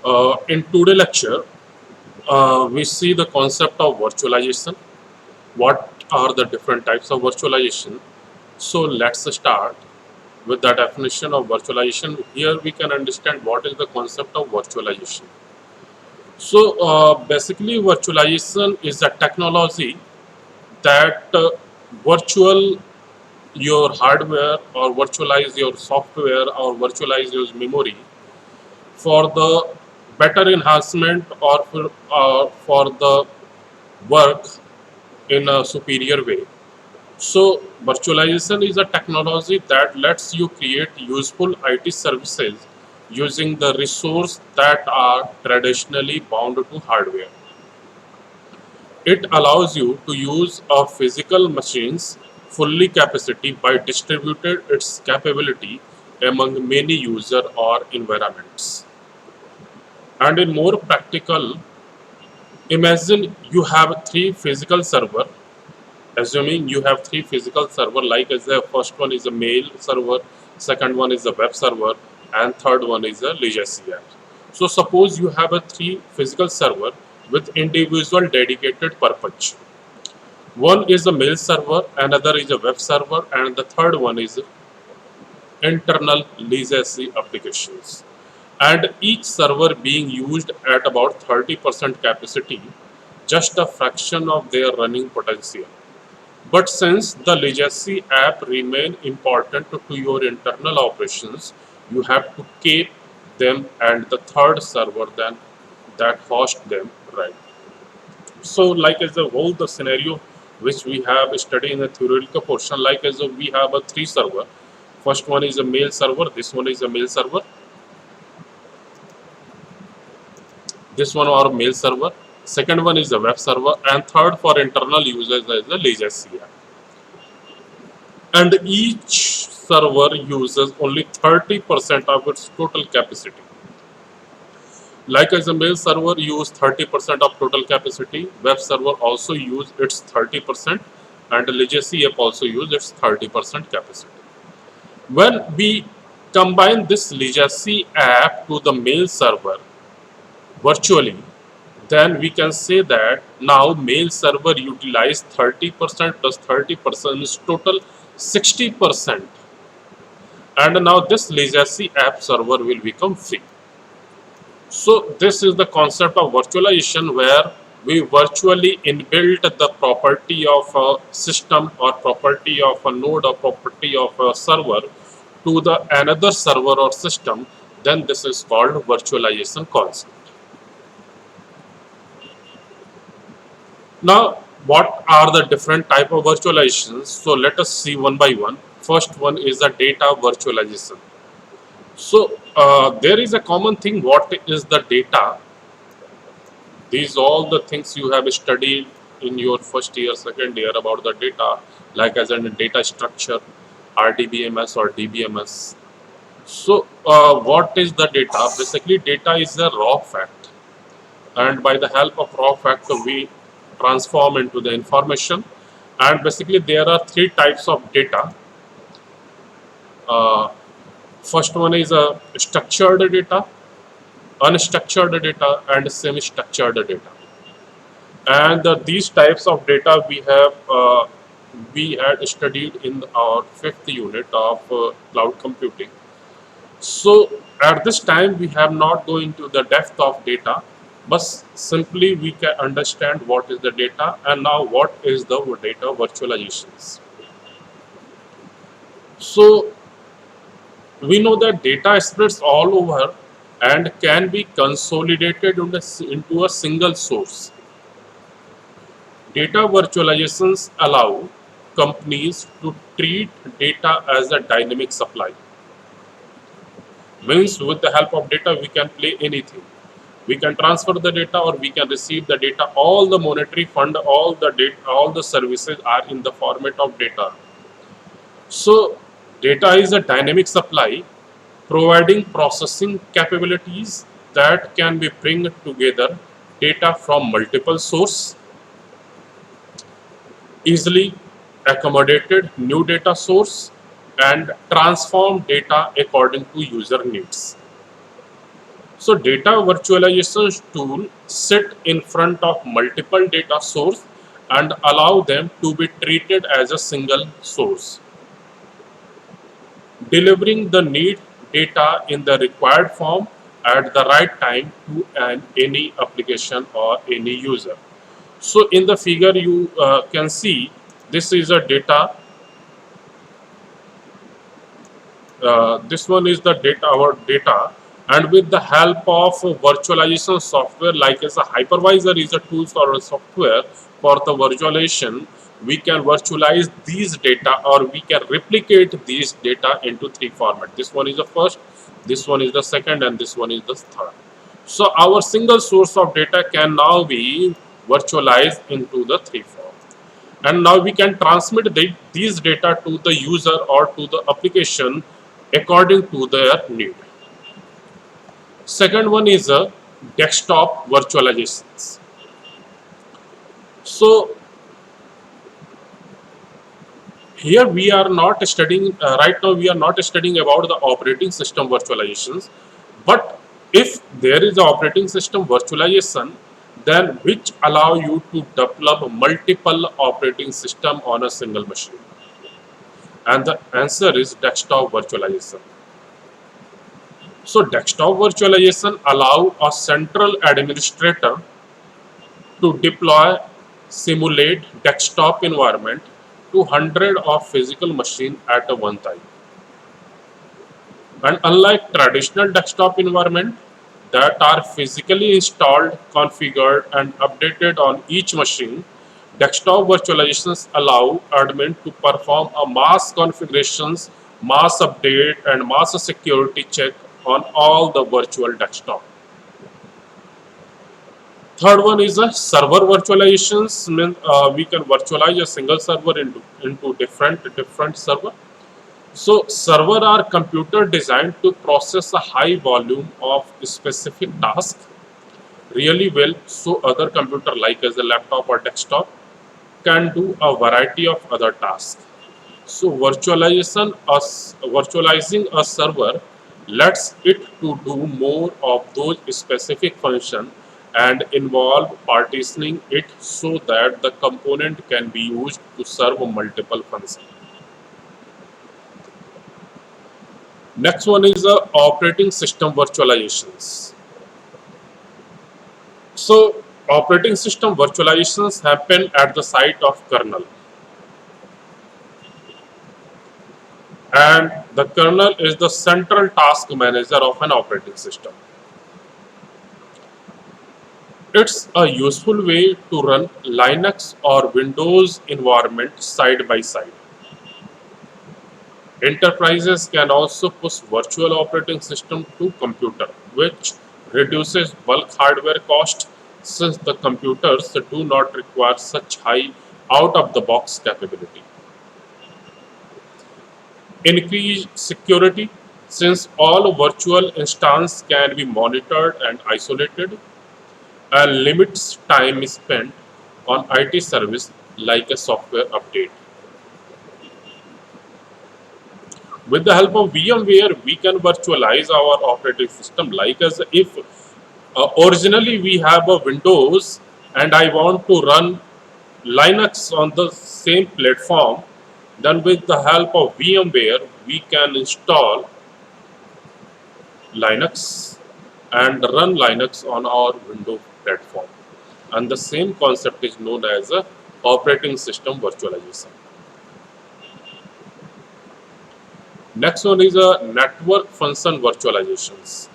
In today's lecture, we see the concept of virtualization. What are the different types of virtualization? So let's start with the definition of virtualization. Here we can understand what is the concept of virtualization. So basically, virtualization is a technology that virtual your hardware or virtualize your software or virtualize your memory for the better enhancement or for the work in a superior way. So virtualization is a technology that lets you create useful IT services using the resource that are traditionally bound to hardware. It allows you to use a physical machine's fully capacity by distributed its capability among many user or environments. And in more practical, imagine you have three physical server. Assuming you have three physical server, like as the first one is a mail server, second one is a web server, and third one is a legacy app. So suppose you have a three physical server with individual dedicated purpose. One is a mail server, another is a web server, and the third one is internal legacy applications. And each server being used at about 30% capacity, just a fraction of their running potential. But since the legacy app remain important to your internal operations, you have to keep them and the third server then that host them, right. So like as a whole the scenario which we have studied in the theoretical portion, like as a, we have a three server. First one is a mail server, this one is a mail server, this one our mail server, second one is a web server, and third for internal users is a legacy app. And each server uses only 30% of its total capacity. Like as a mail server use 30% of total capacity, web server also use its 30%, and the legacy app also use its 30% capacity. When we combine this legacy app to the mail server virtually, then we can say that now mail server utilize 30% plus 30% is total 60%. And now this legacy app server will become free. So this is the concept of virtualization, where we virtually inbuilt the property of a system or property of a node or property of a server to the another server or system. Then this is called virtualization concept. Now, what are the different type of virtualizations? So let us see one by one. First one is the data virtualization. So there is a common thing. What is the data? These all the things you have studied in your first year, second year about the data, like as in data structure, RDBMS or DBMS. So what is the data? Basically, data is a raw fact, and by the help of raw fact, we transform into the information. And basically, there are three types of data. Uh, First one is a structured data, unstructured data, and semi-structured data. And these types of data we had studied in our fifth unit of cloud computing. So at this time we have not go into the depth of data, but simply we can understand what is the data and now what is the data virtualizations. So we know that data spreads all over and can be consolidated into a single source. Data virtualizations allow companies to treat data as a dynamic supply. Means with the help of data we can play anything. We can transfer the data or we can receive the data. All the monetary fund, all the data, all the services are in the format of data. So data is a dynamic supply providing processing capabilities that can be bring together data from multiple sources, easily accommodated new data source, and transform data according to user needs. So data virtualization tool sit in front of multiple data source and allow them to be treated as a single source, delivering the need data in the required form at the right time to any application or any user. So in the figure you can see this is a data. This one is the data, our data, and with the help of virtualization software like as a hypervisor is a tool for a software for the virtualization, we can virtualize these data or we can replicate these data into three formats. This one is the first, this one is the second, and this one is the third. So our single source of data can now be virtualized into the three form, and now we can transmit these data to the user or to the application according to their need. Second one is a desktop virtualizations. So here we are not studying right now we are not studying about the operating system virtualizations, but if there is a operating system virtualization, then which allow you to develop multiple operating system on a single machine, and the answer is desktop virtualization. So desktop virtualization allow a central administrator to deploy, simulate desktop environment to hundred of physical machine at a one time. And unlike traditional desktop environment that are physically installed, configured, and updated on each machine, desktop virtualizations allow admin to perform a mass configurations, mass update, and mass security check on all the virtual desktop. Third one is a server virtualizations. We can virtualize a single server into different server. So server are computer designed to process a high volume of specific task really well, so other computer like as a laptop or desktop can do a variety of other tasks. So virtualizing a server lets it to do more of those specific function and involve partitioning it so that the component can be used to serve multiple functions. Next one is operating system virtualizations. So operating system virtualizations happen at the site of kernel, and the kernel is the central task manager of an operating system. It's a useful way to run Linux or Windows environment side by side. Enterprises can also push virtual operating system to computer, which reduces bulk hardware cost since the computers do not require such high out-of-the-box capability. Increase security since all virtual instances can be monitored and isolated, and limits time spent on IT service like a software update. With the help of VMware, we can virtualize our operating system like as if originally we have a Windows and I want to run Linux on the same platform, then with the help of VMware, we can install Linux and run Linux on our Windows platform. And the same concept is known as a operating system virtualization. Next one is a network function virtualizations.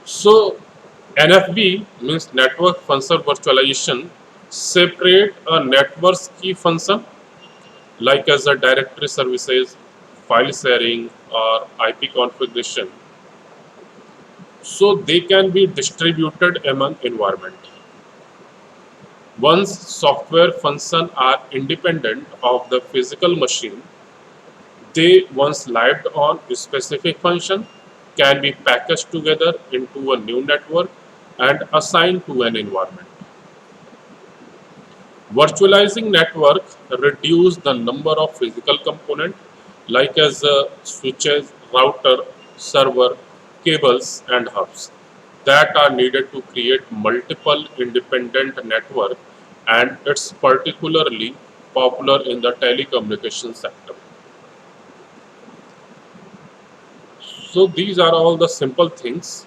So NFV means network function virtualization separate a network's key function like as a directory services, file sharing or IP configuration, so they can be distributed among environment. Once software functions are independent of the physical machine, they once lived on a specific function can be packaged together into a new network and assigned to an environment. Virtualizing network reduce the number of physical components like as switches, router, server, cables and hubs that are needed to create multiple independent network, and it's particularly popular in the telecommunication sector. So these are all the simple things.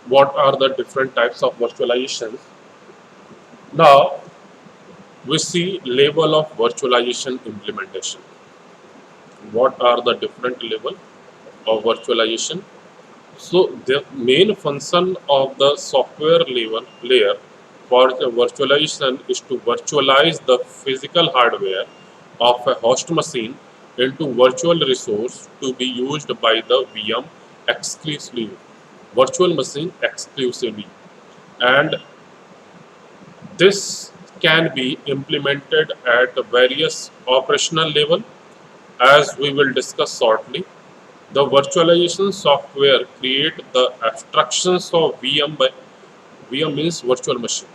What are the different types of virtualizations? Now we see level of virtualization implementation. What are the different level of virtualization? So the main function of the software level layer for the virtualization is to virtualize the physical hardware of a host machine into virtual resource to be used by the VM exclusively, virtual machine exclusively. And this can be implemented at various operational level, as we will discuss shortly. The virtualization software create the abstractions of VM by VM means virtual machine.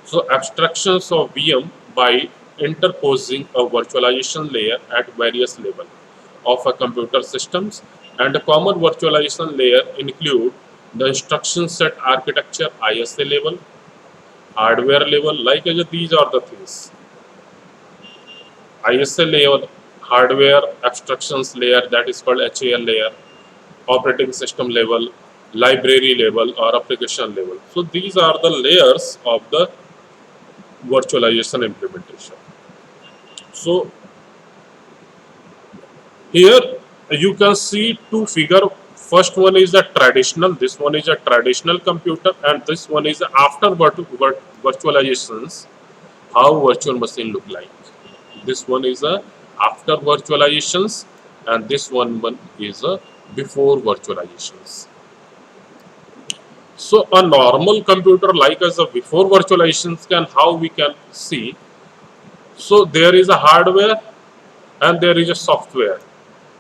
So abstractions of VM by interposing a virtualization layer at various level of a computer systems, and a common virtualization layer include the instruction set architecture ISA level, hardware level, like these are the things. ISA layer, hardware abstractions layer, that is called HAL layer, operating system level, library level, or application level. So these are the layers of the virtualization implementation. So here you can see two figure. First one is a traditional, this one is a traditional computer, and this one is after virtualizations, how virtual machine look like. This one is a after virtualizations, and this one is a before virtualizations. So a normal computer like as a before virtualizations can how we can see. So there is a hardware and there is a software.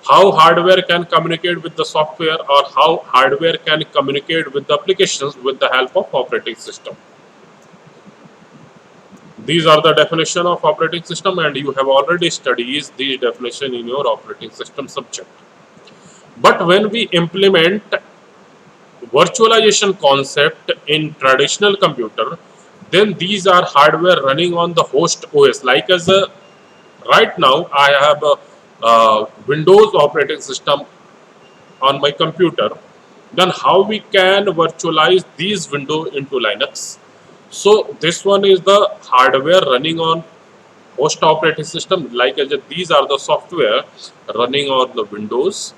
How hardware can communicate with the software, or how hardware can communicate with the applications with the help of operating system. These are the definition of operating system, and you have already studied these definition in your operating system subject. But when we implement virtualization concept in traditional computer, then these are hardware running on the host OS. Like as a right now, I have a Windows operating system on my computer. Then how we can virtualize these window into Linux? So this one is the hardware running on host operating system. Like as these are the software running on the Windows.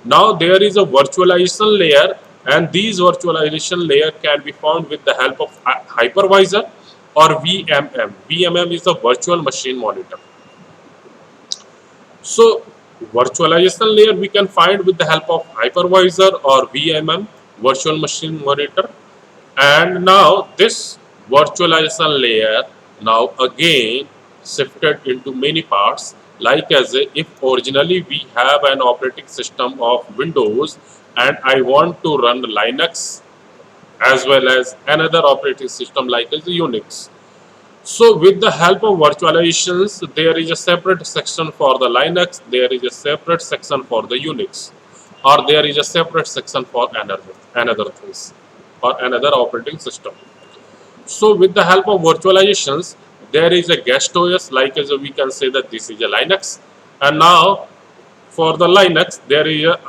Now there is a virtualization layer, and these virtualization layer can be found with the help of hypervisor or VMM. VMM is the virtual machine monitor. So virtualization layer we can find with the help of hypervisor or VMM, virtual machine monitor. And now this virtualization layer now again shifted into many parts, like as if originally we have an operating system of Windows and I want to run Linux as well as another operating system like as Unix. So with the help of virtualizations, there is a separate section for the Linux, there is a separate section for the Unix, or there is a separate section for another things or another operating system. So with the help of virtualizations, there is a guest OS, like as we can say that this is a Linux, and now for the Linux there is a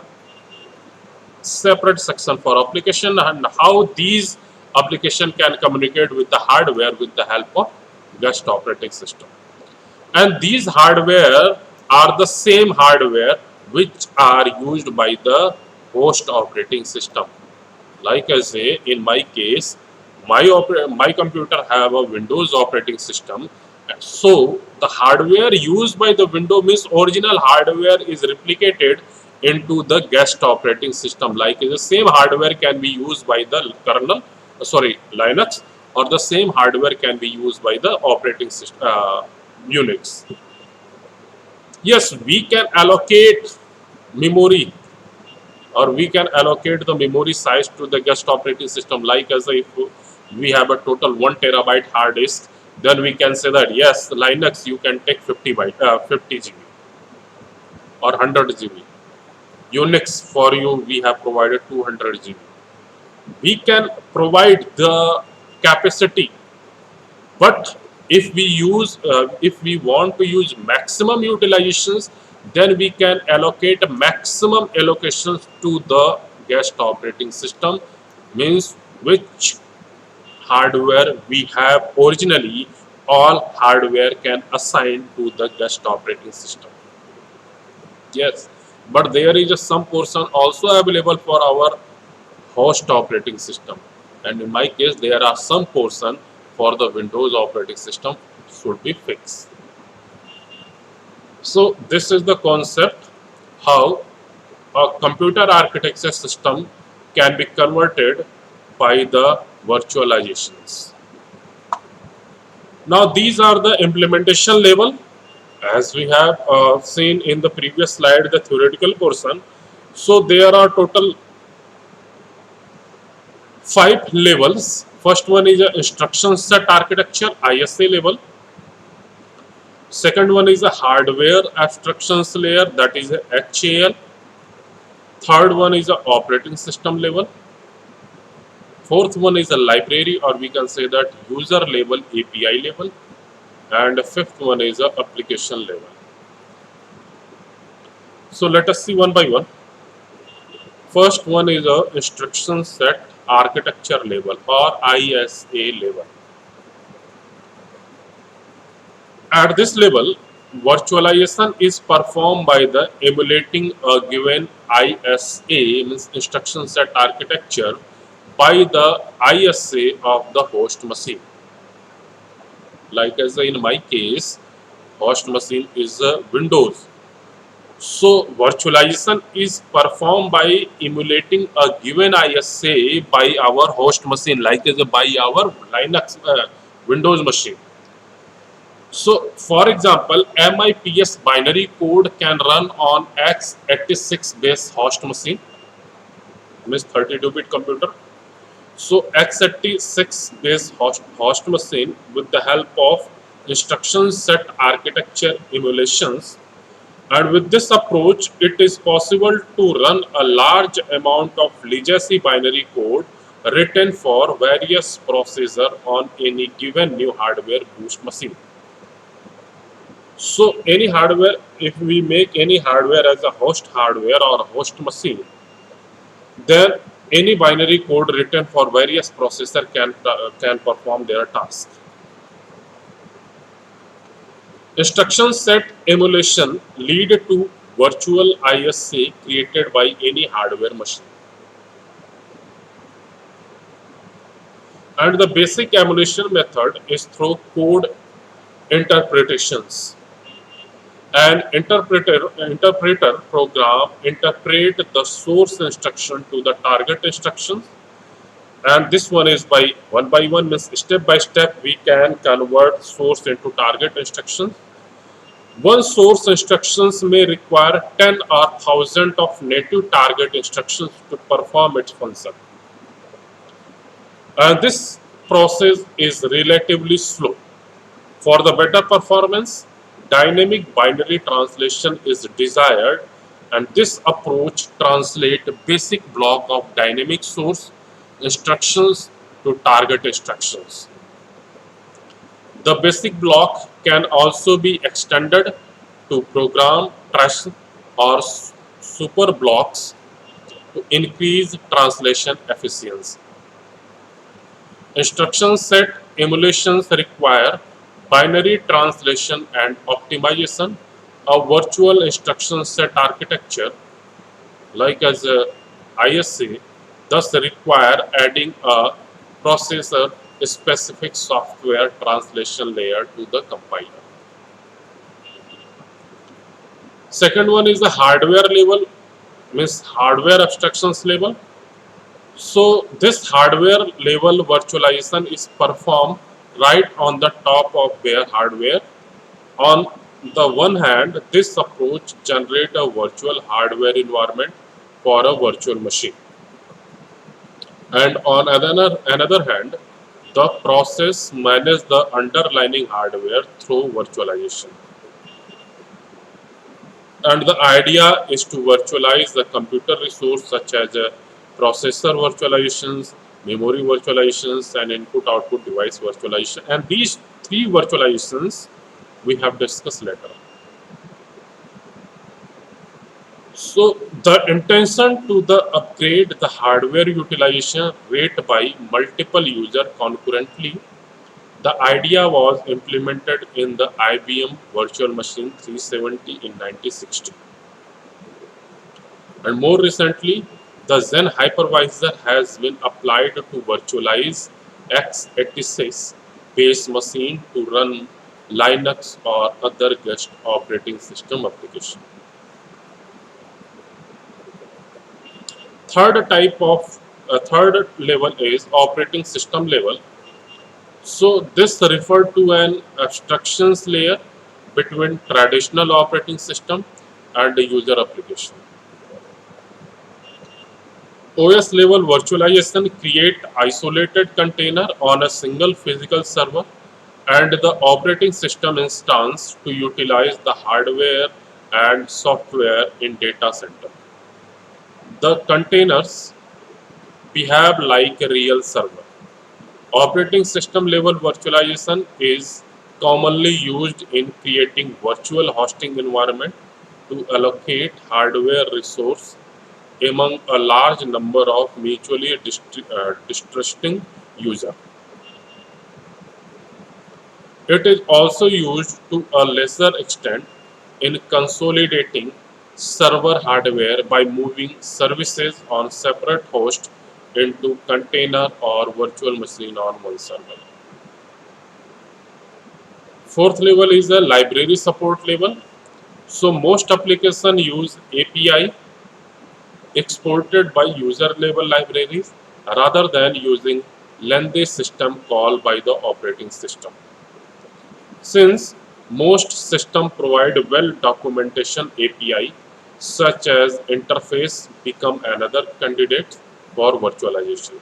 separate section for application, and how these application can communicate with the hardware with the help of guest operating system. And these hardware are the same hardware which are used by the host operating system. Like I say, in my case, my computer have a Windows operating system. So the hardware used by the Windows means original hardware is replicated into the guest operating system. Like the same hardware can be used by the kernel, sorry, Linux, or the same hardware can be used by the operating system, Unix. Yes, we can allocate memory, or we can allocate the memory size to the guest operating system. Like as if we have a total 1 TB hard disk, then we can say that yes, Linux you can take 50 GB or 100 GB, Unix for you, we have provided 200 GB. We can provide the capacity, but if we want to use maximum utilizations, then we can allocate maximum allocations to the guest operating system, means which hardware we have originally, all hardware can assign to the guest operating system. Yes, but there is a some portion also available for our host operating system, and in my case there are some portion for the Windows operating system should be fixed. So this is the concept how a computer architecture system can be converted by the virtualizations. Now these are the implementation level, as we have seen in the previous slide, the theoretical portion. So there are total 5 levels. First one is a instruction set architecture, ISA level. Second one is a hardware abstractions layer, that is a HAL. Third one is a operating system level. Fourth one is a library, or we can say that user level, API level. And the fifth one is a application level. So let us see one by one. First one is a instruction set architecture level, or ISA level. At this level, virtualization is performed by the emulating a given ISA, means instruction set architecture, by the ISA of the host machine. Like as in my case, host machine is Windows. So virtualization is performed by emulating a given ISA by our host machine, like as by our Linux Windows machine. So, for example, MIPS binary code can run on x86 base host machine, means 32-bit computer. So, x86 base host machine, with the help of instruction set architecture emulations, and with this approach, it is possible to run a large amount of legacy binary code written for various processors on any given new hardware boost machine. So any hardware, if we make any hardware as a host hardware or a host machine, then any binary code written for various processor can perform their task. Instruction set emulation lead to virtual ISA created by any hardware machine. And the basic emulation method is through code interpretations. An interpreter program interpret the source instruction to the target instructions, and this one is by one, means step by step we can convert source into target instructions. One source instructions may require 10 or 1000 of native target instructions to perform its function, and this process is relatively slow. For the better performance, dynamic binary translation is desired, and this approach translates basic block of dynamic source instructions to target instructions. The basic block can also be extended to program trash or super blocks to increase translation efficiency. Instruction set emulations require binary translation and optimization. A virtual instruction set architecture, like as a ISA, thus require adding a processor specific software translation layer to the compiler. Second one is the hardware level, means hardware abstractions level. So this hardware level virtualization is performed right on the top of their hardware. On the one hand, this approach generates a virtual hardware environment for a virtual machine. And on another hand, the process manages the underlying hardware through virtualization. And the idea is to virtualize the computer resource such as processor virtualizations, memory virtualizations, and input-output device virtualization. And these three virtualizations we have discussed later. So the intention to the upgrade the hardware utilization rate by multiple user concurrently. The idea was implemented in the IBM Virtual Machine 370 in 1960. And more recently, the Zen hypervisor has been applied to virtualize x86 based machine to run Linux or other guest operating system application. Third level is operating system level. So this referred to an abstractions layer between traditional operating system and the user application. OS level virtualization create isolated container on a single physical server and the operating system instance to utilize the hardware and software in data center. The containers behave like a real server. Operating system level virtualization is commonly used in creating virtual hosting environment to allocate hardware resource among a large number of mutually distrusting users. It is also used to a lesser extent in consolidating server hardware by moving services on separate hosts into container or virtual machine on one server. Fourth level is a library support level. So most applications use API exported by user level libraries rather than using lengthy system call by the operating system. Since most systems provide well documentation API, such as interface become another candidate for virtualization.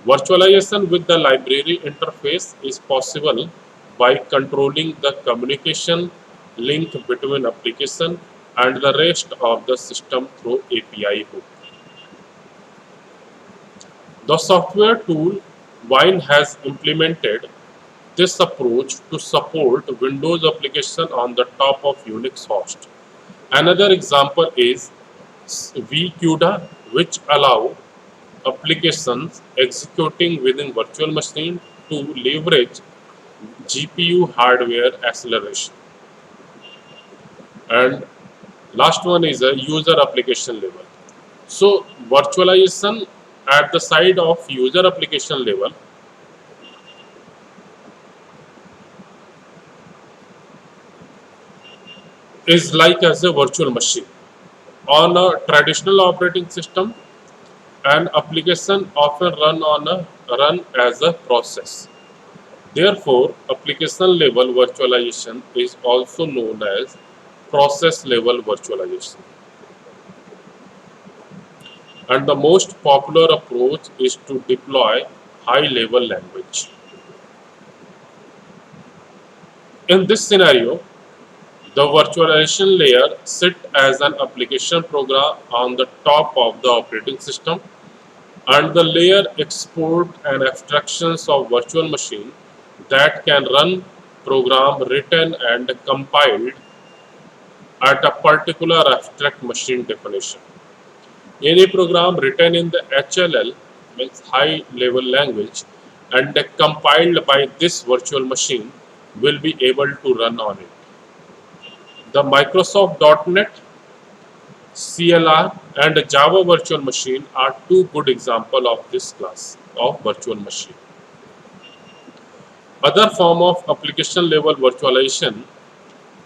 Virtualization with the library interface is possible by controlling the communication link between application and the rest of the system through API hook. The software tool Wine has implemented this approach to support Windows application on the top of Unix host. Another example is vCUDA, which allow applications executing within virtual machine to leverage GPU hardware acceleration. And last one is a user application level. So virtualization at the side of user application level is like as a virtual machine. On a traditional operating system, an application often run as a process. Therefore, application level virtualization is also known as process level virtualization. And the most popular approach is to deploy high level language. In this scenario, the virtualization layer sits as an application program on the top of the operating system, and the layer export and abstractions of virtual machine that can run program written and compiled at a particular abstract machine definition. Any program written in the HLL means high level language and compiled by this virtual machine will be able to run on it. The Microsoft .NET, CLR and Java Virtual Machine are two good examples of this class of virtual machine. Other form of application level virtualization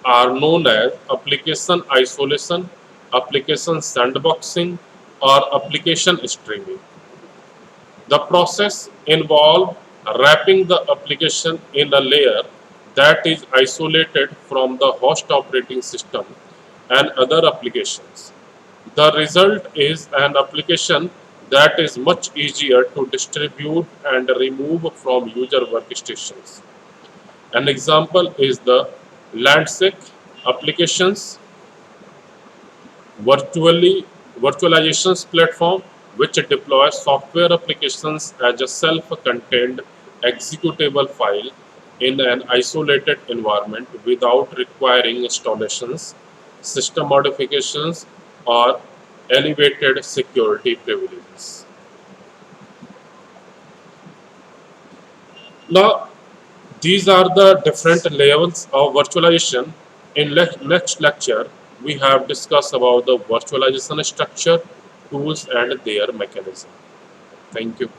are known as application isolation, application sandboxing, or application streaming. The process involves wrapping the application in a layer that is isolated from the host operating system and other applications. The result is an application that is much easier to distribute and remove from user workstations. An example is the Landsec applications Virtually virtualizations platform which deploys software applications as a self-contained executable file in an isolated environment without requiring installations, system modifications, or elevated security privileges. Now, these are the different levels of virtualization. In next lecture, we have discussed about the virtualization structure, tools, and their mechanism. Thank you.